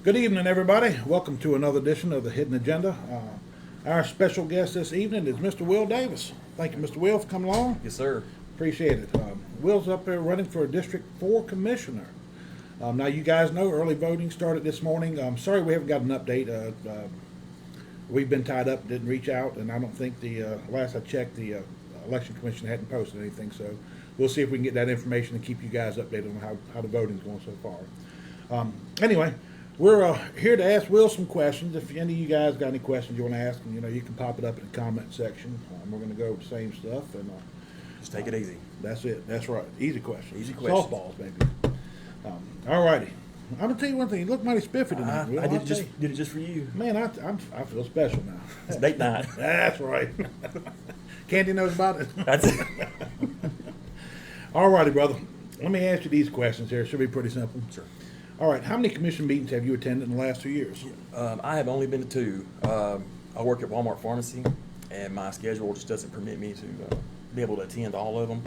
Good evening, everybody. Welcome to another edition of the Hidden Agenda. Our special guest this evening is Mr. Will Davis. Thank you, Mr. Will, for coming along. Yes, sir. Appreciate it. Will's up there running for District 4 Commissioner. Now, you guys know early voting started this morning. I'm sorry we haven't got an update. We've been tied up, didn't reach out, and I don't think last I checked, the Election Commission hadn't posted anything. So we'll see if we can get that information and keep you guys updated on how the voting's going so far. Anyway, we're here to ask Will some questions. If any of you guys got any questions you want to ask, you know, you can pop it up in the comment section. We're going to go over the same stuff, and Just take it easy. that's it. That's right. Easy questions. Easy questions. Softballs, baby. All righty. I'm gonna tell you one thing. You look mighty spiffy tonight, Will. I I'll did tell you. did it just for you. Man, I feel special now. It's date night. That's right. Candy knows about it. That's it. All righty, brother. Let me ask you these questions here. It should be pretty simple. Sure. All right. How many commission meetings have you attended in the last 2 years? I have only been to two. I work at Walmart Pharmacy, and my schedule just doesn't permit me to be able to attend all of them.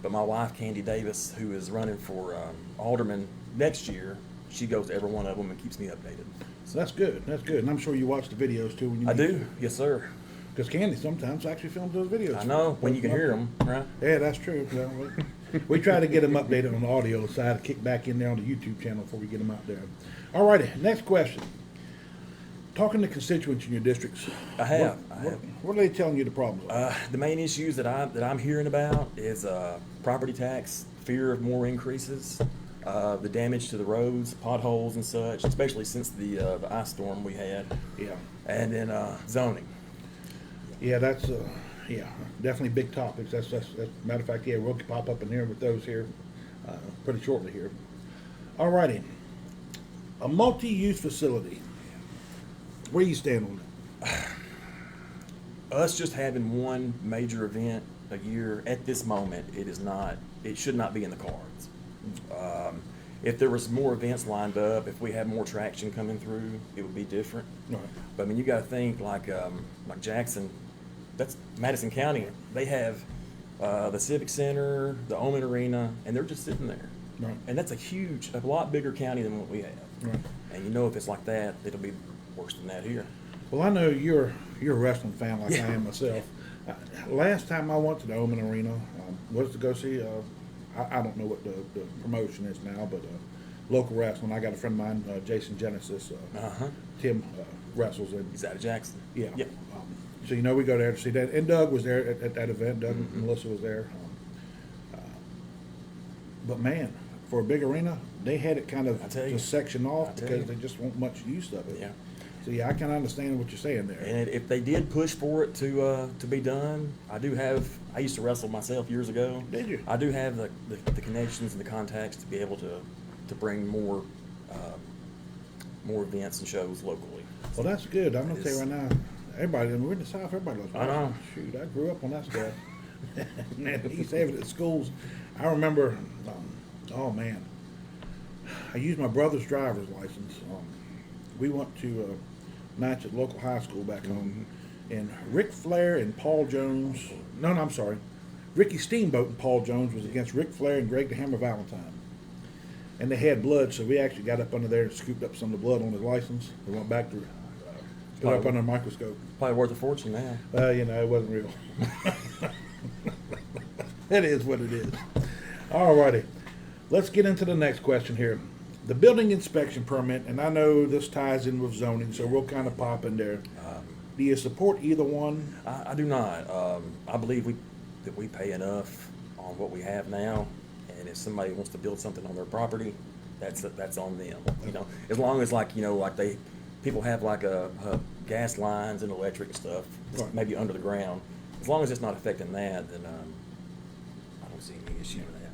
But my wife, Candy Davis, who is running for alderman next year, she goes to every one of them and keeps me updated. So that's good. That's good. And I'm sure you watch the videos too when you. I do. Yes, sir. Because Candy sometimes actually films those videos. I know, when you can hear them, right? Yeah, that's true. Well, we try to get them updated on the audio side, to kick back in there on the YouTube channel before we get them out there. All righty, next question. Talking to constituents in your districts. I have. What are they telling you the problems are? The main issues that I'm hearing about is property tax, fear of more increases, the damage to the roads, potholes and such, especially since the ice storm we had. Yeah. And then zoning. Yeah, that's definitely big topics. That's matter of fact, yeah, we'll pop up in here with those here pretty shortly here. All righty. A multi-use facility. Where do you stand on it? Us just having one major event a year at this moment, it should not be in the cards. If there was more events lined up, if we had more traction coming through, it would be different. Right. But I mean, you got to think like Jackson, that's Madison County. They have the Civic Center, the Omen Arena, and they're just sitting there. Right. And that's a lot bigger county than what we have. Right. And you know, if it's like that, it'll be worse than that here. Well, I know you're a wrestling fan like Yeah. I am myself. Last time I went to the Omen Arena was to go see. I don't know what the promotion is now, but local wrestling. I got a friend of mine, Jason Genesis. Tim wrestles in. He's out of Jackson. Yeah. Yep. So you know we go there to see that, and Doug was there at that event. Doug and Melissa was there. But man, for a big arena, they had it kind of I tell you. just sectioned off I tell because you. they just want much use of it. Yeah. See, I can understand what you're saying there. And if they did push for it to be done, I used to wrestle myself years ago. Did you? I do have the connections and the contacts to be able to bring more events and shows locally. Well, that's good. I'm gonna It tell you is. right now, everybody, we're in the South, everybody loves I know. Shoot, I grew up on that stuff. Man, he used to have it at schools. I remember, oh man, I used my brother's driver's license. We went to a match at local high school back home, and Ric Flair and Paul Jones, no, I'm sorry, Ricky Steamboat and Paul Jones was against Ric Flair and Greg the Hammer Valentine. And they had blood, so we actually got up under there and scooped up some of the blood on his license. We went back to put it up under a microscope. Probably worth a fortune now. You know, it wasn't real. It is what it is. All righty. Let's get into the next question here. The building inspection permit, and I know this ties in with zoning, so we'll kind of pop in there. Do you support either one? I do not. I believe that we pay enough on what we have now, and if somebody wants to build something on their property, that's on them. You know, as long as people have gas lines and electric and stuff, Right. maybe under the ground. As long as it's not affecting that, then I don't see any issue with that.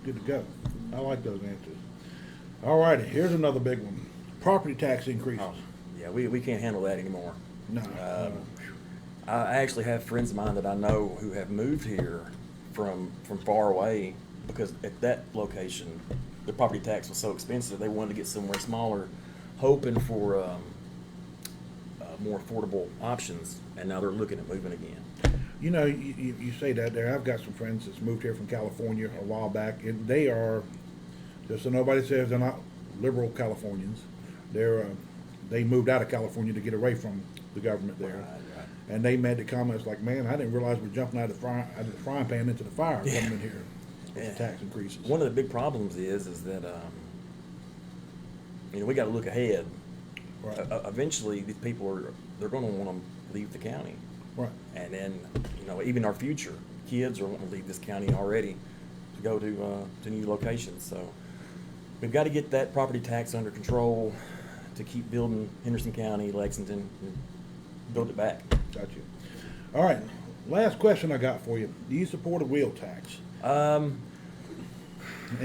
Good to go. I like those answers. All righty. Here's another big one. Property tax increases. Oh, yeah, we can't handle that anymore. No. I actually have friends of mine that I know who have moved here from far away because at that location, the property tax was so expensive, they wanted to get somewhere smaller, hoping for more affordable options, and now they're looking at moving again. You know, you say that there. I've got some friends that's moved here from California a while back, and they are, just so nobody says they're not liberal Californians, they moved out of California to get away from the government there. Right. And they made the comments like, man, I didn't realize we're jumping out of the frying pan into the fire coming in here with Yeah. the tax increases. One of the big problems is that we got to look ahead. Right. Eventually, these people they're going to want to leave the county. Right. And then, even our future kids are wanting to leave this county already to go to new locations. So we've got to get that property tax under control to keep building Henderson County, Lexington, and build it back. Got you. All right. Last question I got for you. Do you support a wheel tax? And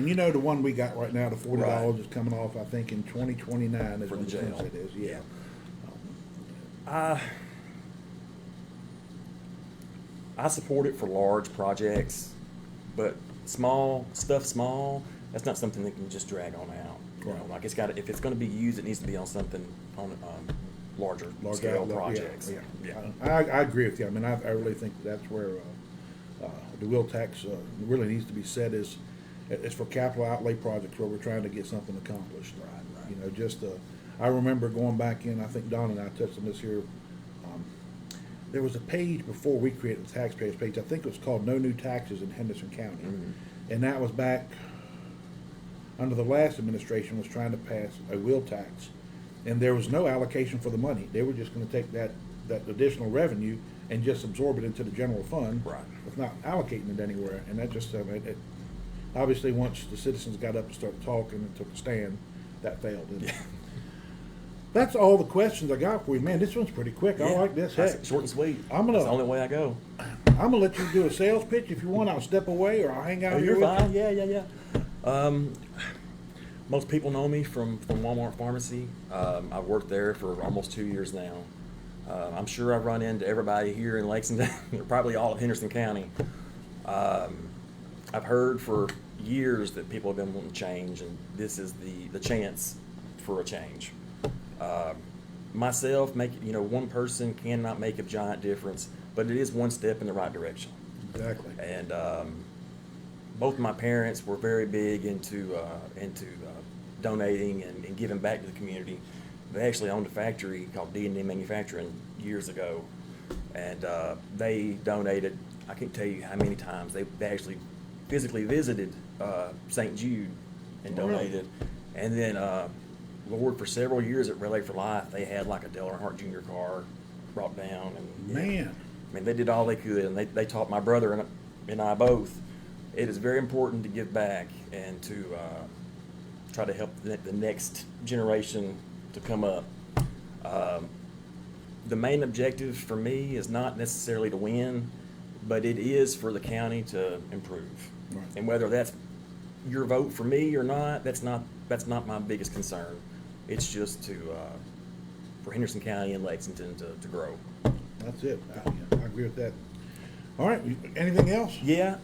you know the one we got right now, the $40 Right. is coming off, I think, in 2029 is For when the the jail. sunset is. Yeah. I support it for large projects, but small, that's not something that can just drag on out. Right. Like if it's going to be used, it needs to be on something on larger scale outlook, projects. Yeah. I agree with you. I mean, I really think that's where the wheel tax really needs to be set as it's for capital outlay projects where we're trying to get something accomplished. Right. You know, I remember going back in, I think Don and I touched on this here. There was a page before we created the taxpayers page. I think it was called No New Taxes in Henderson County. Mhm. And that was back under the last administration was trying to pass a wheel tax. And there was no allocation for the money. They were just gonna take that additional revenue and just absorb it into the general fund. Right. With not allocating it anywhere. And that just, obviously, once the citizens got up and started talking and took a stand, that failed. And Yeah. that's all the questions I got for you. Man, this one's pretty quick. I Yeah. like this. That's Heck, short and sweet. I'm gonna- That's the only way I go. I'm gonna let you do a sales pitch. If you want, I'll step away or I'll hang out Oh, here you're with fine. you. Yeah. Most people know me from Walmart Pharmacy. I've worked there for almost 2 years now. I'm sure I've run into everybody here in Lexington, probably all of Henderson County. I've heard for years that people have been wanting to change, and this is the chance for a change. Myself, one person cannot make a giant difference, but it is one step in the right direction. Exactly. And both my parents were very big into donating and giving back to the community. They actually owned a factory called D&D Manufacturing years ago, and they donated. I can't tell you how many times they actually physically visited St. Jude and Oh, really? donated. And then, Lord, for several years at Relay for Life, they had like a Dale Earnhardt Jr. car brought down. And Man. I mean, they did all they could, and they taught my brother and I both. It is very important to give back and to try to help the next generation to come up. The main objective for me is not necessarily to win, but it is for the county to improve. Right. And whether that's your vote for me or not, that's not my biggest concern. It's just for Henderson County and Lexington to grow. That's it. I agree with that. All right, anything else? Yeah,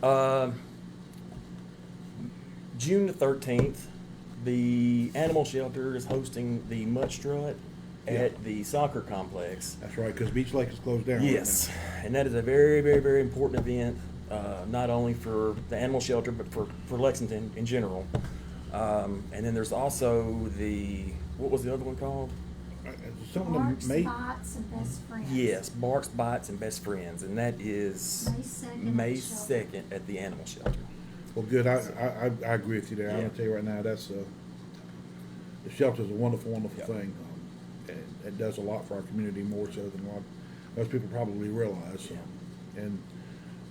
June the 13th, the animal shelter is hosting the Mud Strut at the soccer complex. That's right, because Beach Lake is closed down. right Yes, now. and that is a very, very, very important event, not only for the animal shelter, but for Lexington in general. And then there's also what was the other one called? Something Barks, to make. Bites, and Best Friends. Yes, Barks, Bites, and Best Friends, and that is May 2nd at the shelter. 2nd at the animal shelter. Well, good. I agree with you there. I'm Yeah. gonna tell you right now, that's the shelter's a wonderful, wonderful Yep. thing. And it does a lot for our community, more so than most people probably realize. And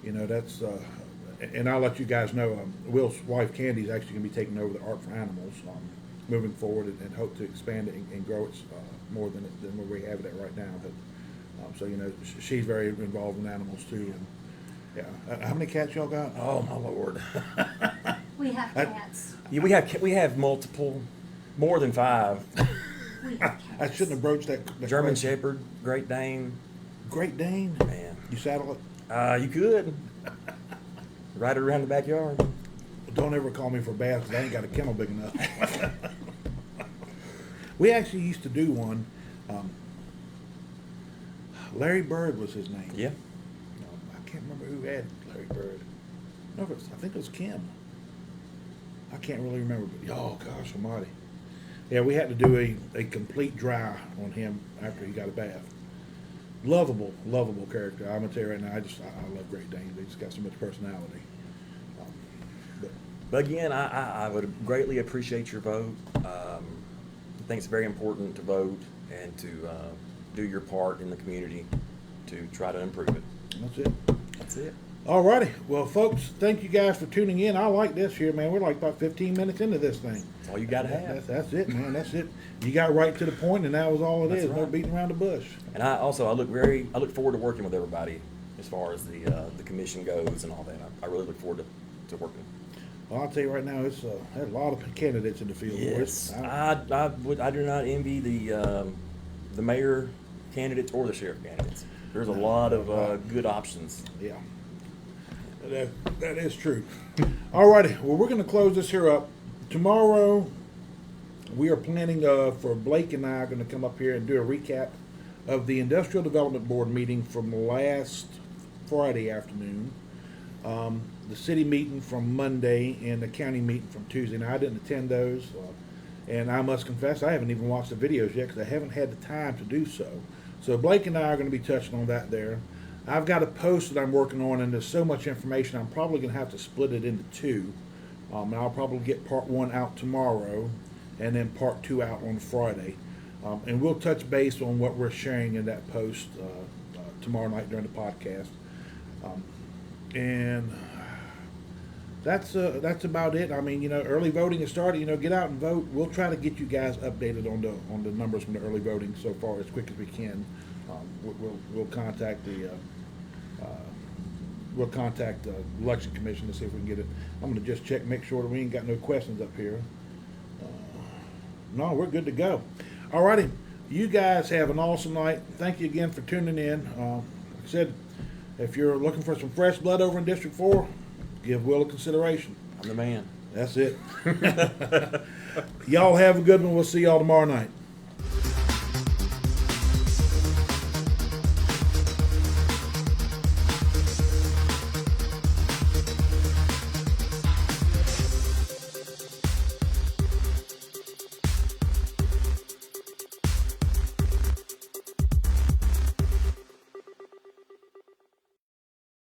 you know that's. And I'll let you guys know. Will's wife Candy is actually gonna be taking over the Art for Animals moving forward, and hope to expand it and grow it more than where we have it at right now. But so you know, she's very involved in animals too. And yeah, how many cats y'all got? Oh my Lord! We have I- cats. Yeah, we have multiple, more than 5. We have cats. I shouldn't have broached that. German question. Shepherd, Great Dane, Great Dane. man. You saddle it? You could ride it around the backyard. Don't ever call me for baths, 'cause I ain't got a kennel big enough. We actually used to do one. Larry Bird was his name. Yeah. No, I can't remember who had Larry Bird. No, I think it was Kim. I can't really remember. But, oh gosh almighty. Yeah, we had to do a complete dry on him after he got a bath. Lovable character. I'm gonna tell you right now, I love Great Danes. They just got so much personality. But But again, I would greatly appreciate your vote. I think it's very important to vote and to do your part in the community to try to improve it. that's it. That's it. Alrighty, well folks, thank you guys for tuning in. I like this here, man. We're like about 15 minutes into this thing. That's all you got to have. That's it, man. That's it. You got right to the point, and that was all it That's is. No right. beating around the bush. And I look forward to working with everybody as far as the commission goes and all that. I really look forward to working. Well, I'll tell you right now, there's a lot of candidates in the field. Yes, boys. I do not envy the mayor candidates or the sheriff candidates. There's a lot of good options. Yeah, that is true. Alrighty, well, we're going to close this here up. Tomorrow, we are planning for Blake and I are going to come up here and do a recap of the Industrial Development Board meeting from last Friday afternoon. The city meeting from Monday and the county meeting from Tuesday. Now, I didn't attend those, and I must confess I haven't even watched the videos yet because I haven't had the time to do so. So Blake and I are going to be touching on that there. I've got a post that I'm working on, and there's so much information I'm probably going to have to split it into 2. And I'll probably get part 1 out tomorrow, and then part 2 out on Friday. And we'll touch base on what we're sharing in that post tomorrow night during the podcast. And that's about it. I mean, you know, early voting has started. You know, get out and vote. We'll try to get you guys updated on the numbers from the early voting so far as quick as we can. We'll contact the election commission to see if we can get it. I'm going to just check, make sure that we ain't got no questions up here. No, we're good to go. Alrighty, you guys have an awesome night. Thank you again for tuning in. Like I said, if you're looking for some fresh blood over in District 4, give Will a consideration. I'm the man. That's it. Y'all have a good one. We'll see y'all tomorrow night.